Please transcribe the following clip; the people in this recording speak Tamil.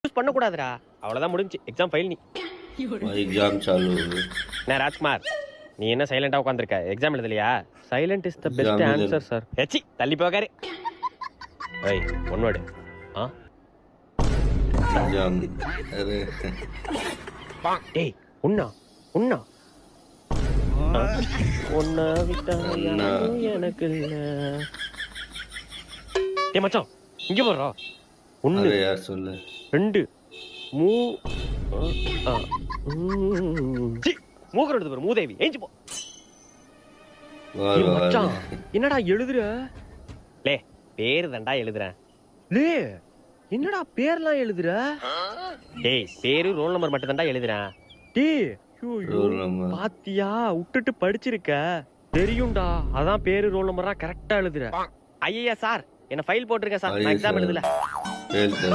யூஸ் பண்ண கூடாதுடா. அவ்வளவுதான் முடிஞ்சு. எக்ஸாம் ஃபைல் நீ. एग्जाम चालू हो गई நான் ராஜ்குமார், நீ என்ன சைலண்டா உட்கார்ந்திருக்க? எக்ஸாம் எழுதலையா? Silent is the best Exam எழுதல. Answer sir. எச்சி தள்ளி போகாரு. ஏய் ஒன் வேர்ட். ஆ एग्जाम अरे ஏய் உன்னா உன்னா ஒன்னா விட்டா ஒண்ணா. யாரும் எனக்கு இல்ல. ஏய் மச்சான் இங்க போறா. ஒன்னு अरे यार सुन ले ரெண்டு மூக்கர் எடுத்து பாரு மூதேவி. ஏஞ்சி போ. वाह ஏய் वाह மச்சான் என்னடா எழுதுற? லே பேரு தான்டா எழுதுறேன். லே என்னடா பேர்லாம் எழுதுற? டேய் பேரு ரோல் நம்பர் மட்டும் தான்டா எழுதுறேன். டேய் रोल नंबर பாத்தியா விட்டுட்டு படிச்சிருக்க தெரியும்டா. அதான் பேரு ரோல் நம்பரா கரெக்டா எழுதுற. ஐயா சார் என்ன ஃபைல் போட்டுருங்க சார். நான் எக்ஸாம் எழுதல. फेल कर